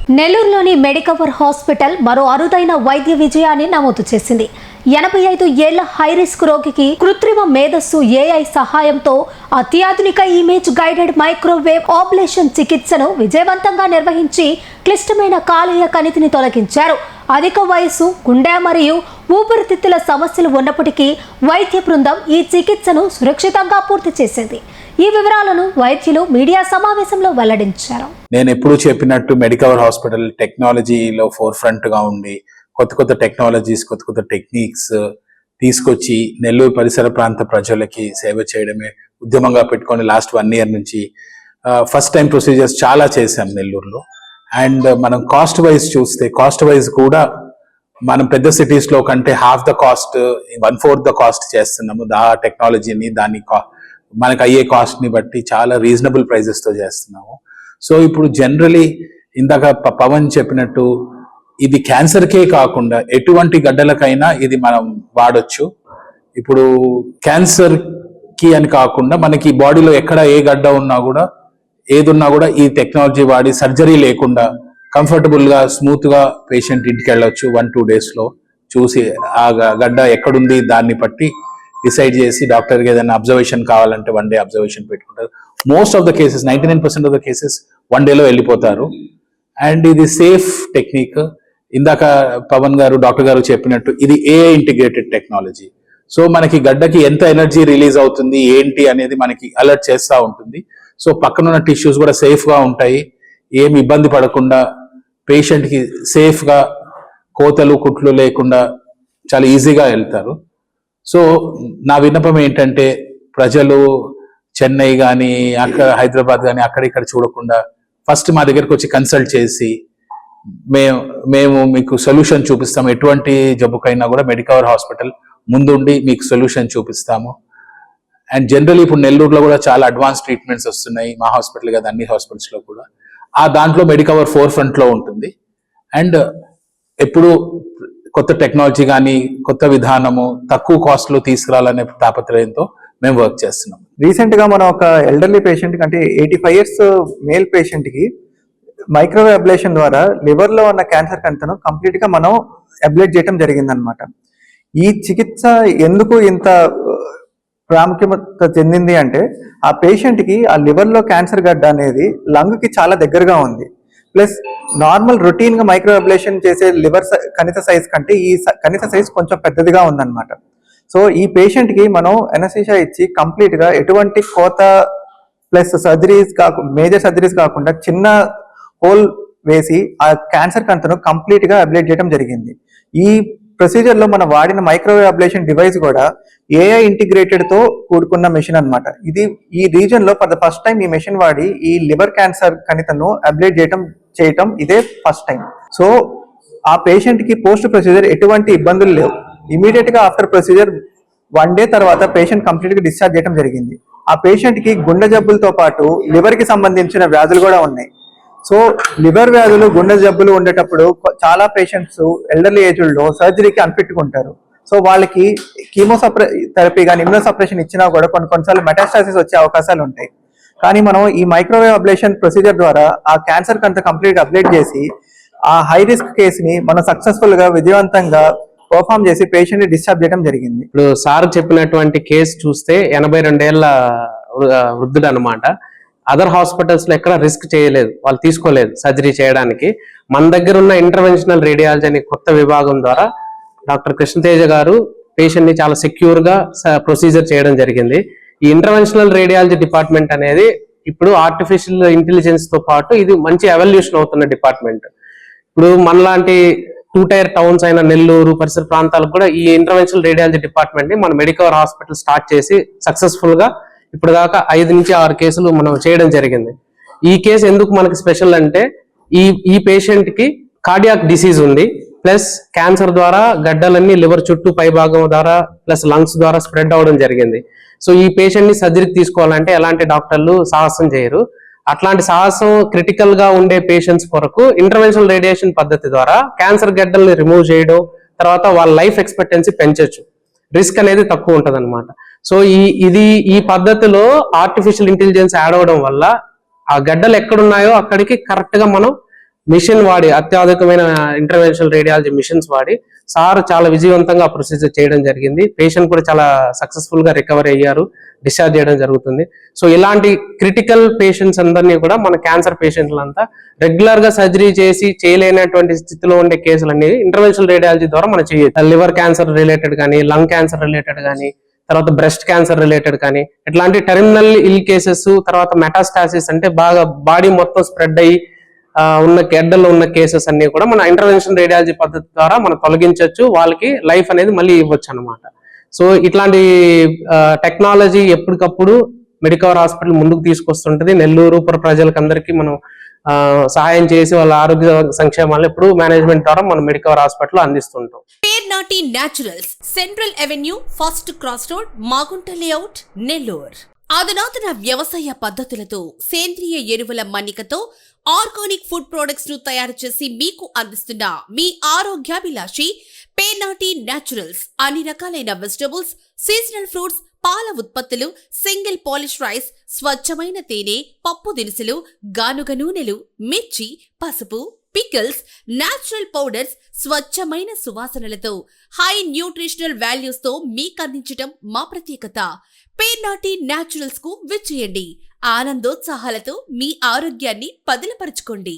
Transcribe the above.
నెల్లూరులోని Medicover hospital మరో అరుదైన వైద్య విజయాన్ని నమోదు చేసింది. 85 ఏళ్ల హై రిస్క్ రోగికి కృత్రిమ మేధస్సు AI సహాయంతో అత్యాధునిక ఇమేజ్ గైడెడ్ మైక్రోవేవ్ ఆబ్లేషన్ చికిత్సను విజయవంతంగా నిర్వహించి క్లిష్టమైన కాలేయ కణితిని తొలగించారు. అధిక వయసు, గుండె మరియు ఊపిరితిత్తుల సమస్యలు ఉన్నప్పటికీ వైద్య బృందం ఈ చికిత్సను సురక్షితంగా పూర్తి చేసింది. ఈ వివరాలను వైద్యులు మీడియా సమావేశంలో వెల్లడించారు. నేను ఎప్పుడు చెప్పినట్టు మెడికవర్ హాస్పిటల్ టెక్నాలజీలో ఫోర్ ఫ్రంట్ గా ఉండి కొత్త టెక్నాలజీస్, కొత్త టెక్నిక్స్ తీసుకొచ్చి నెల్లూరు పరిసర ప్రాంత ప్రజలకి సేవ చేయడమే ఉద్యమంగా పెట్టుకొని లాస్ట్ 1 year నుంచి ఫస్ట్ టైం ప్రొసీజర్స్ చాలా చేశాం నెల్లూరులో. అండ్ మనం కాస్ట్ వైజ్ చూస్తే, కాస్ట్ వైజ్ కూడా మనం పెద్ద సిటీస్ లో కంటే half the cost, 1/4 the cost చేస్తున్నాము. ఆ టెక్నాలజీని దాని మనకు అయ్యే కాస్ట్ ని బట్టి చాలా రీజనబుల్ ప్రైజెస్ తో చేస్తున్నాము. సో ఇప్పుడు జనరలీ ఇందాక పవన్ చెప్పినట్టు ఇది క్యాన్సర్కే కాకుండా ఎటువంటి గడ్డలకైనా ఇది మనం వాడొచ్చు. ఇప్పుడు క్యాన్సర్ కి అని కాకుండా మనకి బాడీలో ఎక్కడ ఏ గడ్డ ఉన్నా కూడా, ఏదున్నా కూడా ఈ టెక్నాలజీ వాడి సర్జరీ లేకుండా కంఫర్టబుల్ గా స్మూత్ గా పేషెంట్ ఇంటికి వెళ్ళొచ్చు. 1-2 days లో చూసి ఆ గడ్డ ఎక్కడుంది దాన్ని బట్టి డిసైడ్ చేసి డాక్టర్కి ఏదైనా అబ్జర్వేషన్ కావాలంటే 1 day అబ్జర్వేషన్ పెట్టుకుంటారు. Most of the cases, 99% of the cases 1 day లో వెళ్ళిపోతారు. అండ్ ఇది సేఫ్ టెక్నిక్. ఇందాక పవన్ గారు, డాక్టర్ గారు చెప్పినట్టు ఇది AI ఇంటిగ్రేటెడ్ టెక్నాలజీ. సో మనకి గడ్డకి ఎంత ఎనర్జీ రిలీజ్ అవుతుంది ఏంటి అనేది మనకి అలర్ట్ చేస్తూ ఉంటుంది. సో పక్కనున్న టిష్యూస్ కూడా సేఫ్ గా ఉంటాయి. ఏమి ఇబ్బంది పడకుండా పేషెంట్ కి సేఫ్ గా కోతలు కుట్లు లేకుండా చాలా ఈజీగా వెళ్తారు. సో నా విన్నపం ఏంటంటే ప్రజలు చెన్నై కానీ, అక్కడ హైదరాబాద్ కానీ అక్కడ ఇక్కడ చూడకుండా ఫస్ట్ మా దగ్గరకు వచ్చి కన్సల్ట్ చేసి మేము మీకు సొల్యూషన్ చూపిస్తాం. ఎటువంటి జబ్బుకైనా కూడా మెడికవర్ హాస్పిటల్ ముందుండి మీకు సొల్యూషన్ చూపిస్తాము. అండ్ జనరల్లీ ఇప్పుడు నెల్లూరులో కూడా చాలా అడ్వాన్స్ ట్రీట్మెంట్స్ వస్తున్నాయి. మా హాస్పిటల్ కదా, అన్ని హాస్పిటల్స్ లో కూడా దాంట్లో మెడికవర్ ఫోర్ ఫ్రంట్ లో ఉంటుంది. అండ్ ఎప్పుడు కొత్త టెక్నాలజీ కానీ, కొత్త విధానము తక్కువ కాస్ట్ లో తీసుకురావాలనే తాపత్రయంతో మేము వర్క్ చేస్తున్నాం. రీసెంట్ గా మనం ఒక ఎల్డర్లీ పేషెంట్ అంటే 85 years మేల్ పేషెంట్ కి మైక్రోవేవ్ అబ్లేషన్ ద్వారా లివర్ లో ఉన్న క్యాన్సర్ కణితను కంప్లీట్ గా మనం అబ్లేట్ చేయడం జరిగిందనమాట. ఈ చికిత్స ఎందుకు ఇంత ప్రాముఖ్యత చెందింది అంటే, ఆ పేషెంట్ కి ఆ లివర్ లో క్యాన్సర్ గడ్డ అనేది లంగ్ కి చాలా దగ్గరగా ఉంది. ప్లస్ నార్మల్ రొటీన్ గా మైక్రో అబ్లేషన్ చేసే లివర్ కణిత సైజ్ కంటే ఈ కణిత సైజ్ కొంచెం పెద్దదిగా ఉందన్నమాట. సో ఈ పేషెంట్ కి మనం ఎనస్థీషియా ఇచ్చి కంప్లీట్ గా ఎటువంటి కోత ప్లస్ సర్జరీస్ మేజర్ సర్జరీస్ కాకుండా చిన్న హోల్ వేసి ఆ క్యాన్సర్ కణితను కంప్లీట్ గా అబ్లేట్ చేయడం జరిగింది. ఈ ప్రొసీజర్ లో మనం వాడిన మైక్రోవేవ్ అబ్లేషన్ డివైస్ కూడా AI ఇంటిగ్రేటెడ్ తో కూడుకున్న మెషిన్ అన్నమాట. ఇది ఈ రీజన్ లో ఫర్ ద ఫస్ట్ టైం ఈ మెషిన్ వాడి ఈ లివర్ క్యాన్సర్ కణితను అబ్లేట్ చేయటం ఇదే ఫస్ట్ టైం. సో ఆ పేషెంట్ కి పోస్ట్ ప్రొసీజర్ ఎటువంటి ఇబ్బందులు లేవు. ఇమీడియట్ గా ఆఫ్టర్ ప్రొసీజర్ 1 day తర్వాత పేషెంట్ కంప్లీట్ గా డిశ్చార్జ్ చేయడం జరిగింది. ఆ పేషెంట్ కి గుండె జబ్బులతో పాటు లివర్ కి సంబంధించిన వ్యాధులు కూడా ఉన్నాయి. సో లివర్ వ్యాధులు, గుండె జబ్బులు ఉండేటప్పుడు చాలా పేషెంట్స్ ఎల్డర్లీ ఏజ్లో సర్జరీకి అన్ఫిట్గా సో వాళ్ళకి కీమోథెరపీ కానీ ఇమ్యూనోసప్రెషన్ ఇచ్చినా కూడా కొన్నిసార్లు మెటాస్టాసిస్ వచ్చే అవకాశాలు ఉంటాయి. కానీ మనం ఈ మైక్రోవేవ్ అబ్లేషన్ ప్రొసీజర్ ద్వారా ఆ క్యాన్సర్ కంతా కంప్లీట్ అబ్లేట్ చేసి ఆ హై రిస్క్ కేసుని మనం సక్సెస్ఫుల్ గా విజయవంతంగా పర్ఫామ్ చేసి పేషెంట్ ని డిశ్చార్జ్ చేయడం జరిగింది. ఇప్పుడు సార్ చెప్పినటువంటి కేసు చూస్తే 82 ఏళ్ల వృద్ధుడు అనమాట. అదర్ హాస్పిటల్స్ లో ఎక్కడ రిస్క్ చేయలేదు, వాళ్ళు తీసుకోలేదు సర్జరీ చేయడానికి. మన దగ్గర ఉన్న ఇంటర్వెన్షనల్ రేడియాలజీ అనే కొత్త విభాగం ద్వారా డాక్టర్ కృష్ణతేజ గారు పేషెంట్ ని చాలా సెక్యూర్ గా ప్రొసీజర్ చేయడం జరిగింది. ఈ ఇంటర్వెన్షనల్ రేడియాలజీ డిపార్ట్మెంట్ అనేది ఇప్పుడు ఆర్టిఫిషియల్ ఇంటెలిజెన్స్ తో పాటు ఇది మంచి ఎవల్యూషన్ అవుతున్న డిపార్ట్మెంట్. ఇప్పుడు మనలాంటి 2-tier టౌన్స్ అయిన నెల్లూరు పరిసర ప్రాంతాలకు కూడా ఈ ఇంటర్వెన్షనల్ రేడియాలజీ డిపార్ట్మెంట్ ని మన మెడికవర్ హాస్పిటల్ స్టార్ట్ చేసి సక్సెస్ఫుల్ గా ఇప్పుడు దాకా 5 నుంచి 6 కేసులు మనం చేయడం జరిగింది. ఈ కేసు ఎందుకు మనకి స్పెషల్ అంటే, ఈ పేషెంట్ కి కార్డియాక్ డిసీజ్ ఉంది, ప్లస్ క్యాన్సర్ ద్వారా గడ్డలన్నీ లివర్ చుట్టూ పై భాగం ద్వారా ప్లస్ లంగ్స్ ద్వారా స్ప్రెడ్ అవడం జరిగింది. సో ఈ పేషెంట్ ని సర్జరీకి తీసుకోవాలంటే ఎలాంటి డాక్టర్లు సాహసం చేయరు. అట్లాంటి సాహసం క్రిటికల్ గా ఉండే పేషెంట్స్ కొరకు ఇంటర్వెన్షనల్ రేడియేషన్ పద్ధతి ద్వారా క్యాన్సర్ గడ్డల్ని రిమూవ్ చేయడం, తర్వాత వాళ్ళ లైఫ్ ఎక్స్పెక్టెన్సీ పెంచొచ్చు, రిస్క్ అనేది తక్కువ ఉంటది అనమాట. సో ఈ పద్ధతిలో ఆర్టిఫిషియల్ ఇంటెలిజెన్స్ యాడ్ అవడం వల్ల ఆ గడ్డలు ఎక్కడున్నాయో అక్కడికి కరెక్ట్ గా మనం మిషన్ వాడి, అత్యాధునికమైన ఇంటర్వెన్షనల్ రేడియాలజీ మిషన్స్ వాడి సార్ చాలా విజయవంతంగా ప్రొసీజర్ చేయడం జరిగింది. పేషెంట్ కూడా చాలా సక్సెస్ఫుల్ గా రికవర్ అయ్యారు, డిశ్చార్జ్ చేయడం జరుగుతుంది. సో ఇలాంటి క్రిటికల్ పేషెంట్స్ అందరినీ కూడా మన క్యాన్సర్ పేషెంట్లంతా రెగ్యులర్ గా సర్జరీ చేసి చేయలేనటువంటి స్థితిలో ఉండే కేసులన్నీ ఇంటర్వెన్షనల్ రేడియాలజీ ద్వారా మనం చేయొచ్చు. లివర్ క్యాన్సర్ రిలేటెడ్ కానీ, లంగ్ క్యాన్సర్ రిలేటెడ్ కానీ, తర్వాత బ్రెస్ట్ క్యాన్సర్ రిలేటెడ్ కానీ, ఇట్లాంటి టెర్మినల్ ఇల్ కేసెస్, తర్వాత మెటాస్టాసిస్ అంటే బాగా బాడీ మొత్తం స్ప్రెడ్ అయ్యి ఉన్న గడ్డల్లో ఉన్న కేసెస్ అన్ని కూడా మన ఇంటర్వెన్షన్ రేడియాలజీ పద్ధతి ద్వారా మనం తొలగించవచ్చు, వాళ్ళకి లైఫ్ అనేది మళ్ళీ ఇవ్వచ్చు అనమాట. సో ఇట్లాంటి టెక్నాలజీ ఎప్పటికప్పుడు మెడికవర్ హాస్పిటల్ ముందుకు తీసుకొస్తుంటది. నెల్లూరు ప్రజలకు అందరికీ మనం సహాయం చేసి వాళ్ళ ఆరోగ్య సంక్షేమాలను ఎప్పుడు మేనేజ్మెంట్ ద్వారా మనం మెడికవర్ హాస్పిటల్ అందిస్తుంటాం. Pernati naturals, central avenue, first cross road, Magunta layout, Nellore. అధునాతన వ్యవసాయ పద్ధతులతో సేంద్రియ ఎరువుల మన్నికతో ఆర్గానిక్ ఫుడ్ ప్రొడక్ట్స్ ను తయారు చేసి మీకు అందిస్తున్న మీ ఆరోగ్యాభిలాషి పేర్నాటి న్యాచురల్స్. అన్ని రకాలైన వెజిటబుల్స్, సీజనల్ ఫ్రూట్స్, పాల ఉత్పత్తులు, సింగిల్ పాలిష్ రైస్, స్వచ్ఛమైన తేనె, పప్పు దినుసులు, గానుగ నూనెలు, మిర్చి, పసుపు, పికిల్స్, నేచురల్ పౌడర్స్, స్వచ్ఛమైన సువాసనలతో హై న్యూట్రిషనల్ వాల్యూస్ తో మీకు అందించడం మా ప్రత్యేకత. పేర్నాటి న్యాచురల్స్ కు విచ్చేయండి. ఆనందోత్సాహాలతో మీ ఆరోగ్యాన్ని పదిలపరచుకోండి.